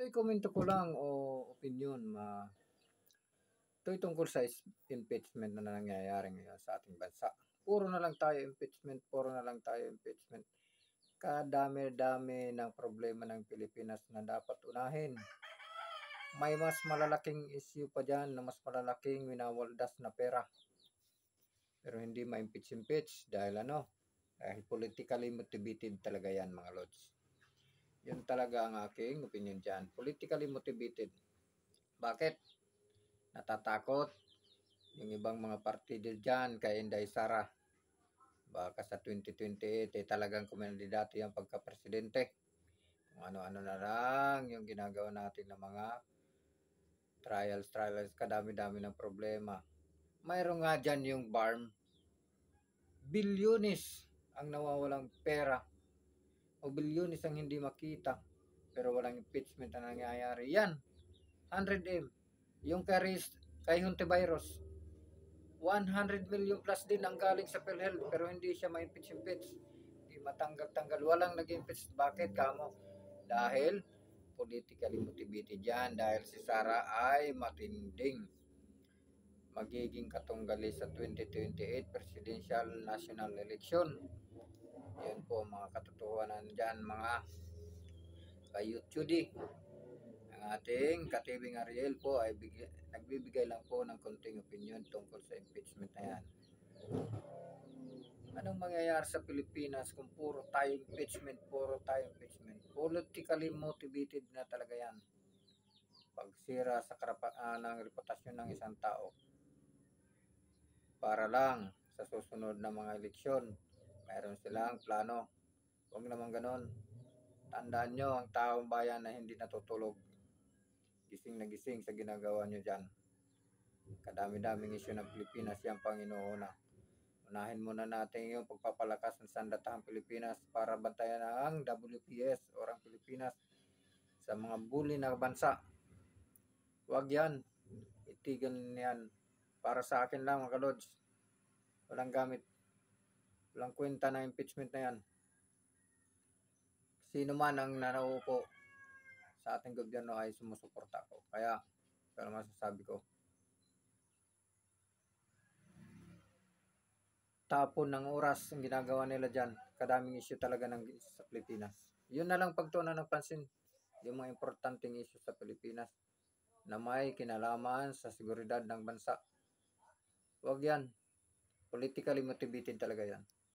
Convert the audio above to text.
Ito'y komento ko lang o opinion ito'y tungkol sa impeachment na nangyayari ngayon sa ating bansa. Puro na lang tayo impeachment, puro na lang tayo impeachment. Kadami-dami ng problema ng Pilipinas na dapat unahin. May mas malalaking issue pa dyan na mas malalaking winawaldas na pera. Pero hindi ma-impeach dahil dahil politically motivated talaga yan, mga lods. Yun talaga ang aking opinion dyan. Politically motivated. Bakit? Natatakot yung ibang mga partido dyan kay Inday Sara. Baka sa 2028 talagang kumandidato yung pagka-presidente. Kung ano-ano na lang yung ginagawa natin ng mga trials, kadami-dami ng problema. Mayroon nga dyan yung BARM. Bilyones ang nawawalang pera o bilyones ang hindi makita pero walang impeachment na nangyayari. Yan, 100M. Yung kay Hontivirus, 100 million plus din ang galing sa PhilHealth pero hindi siya ma-impeach. Hindi matanggal-tanggal. Walang nag-impeach. Bakit kamo? Dahil politically motivated yan. Dahil si Sara ay matinding magiging katunggali sa 2028 Presidential National Election. Yan po mga katotohanan dyan, mga ka-YouTube. Ang ating katibing Ariel po ay nagbibigay lang po ng konting opinion tungkol sa impeachment na yan. Anong mangyayari sa Pilipinas kung puro tayo impeachment? Politically motivated na talaga yan. Pagsira sa ng reputasyon ng isang tao para lang sa susunod na mga eleksyon mayroon silang plano. Huwag naman ganon. Tandaan nyo ang taong bayan na hindi natutulog. Gising na gising sa ginagawa nyo dyan. Kadami-daming isyu ng Pilipinas yan Panginoon. Unahin muna natin yung pagpapalakas ng sandatahang Pilipinas para bantayan ang WPS o ang Pilipinas sa mga bully na bansa. Huwag yan. Itigan yan. Para sa akin lang mga kalods. Walang gamit. Walang kwenta na impeachment na yan. Sino man ang nanaupo sa ating gobyerno ay sumusuporta ko. Kaya, pero masasabi ko, tapon ng oras ang ginagawa nila dyan. Kadaming issue talaga sa Pilipinas. Yun na lang pagtuunan ng pansin. Yung mga importanteng issue sa Pilipinas na may kinalaman sa seguridad ng bansa. Huwag yan. Politically motivated talaga yan.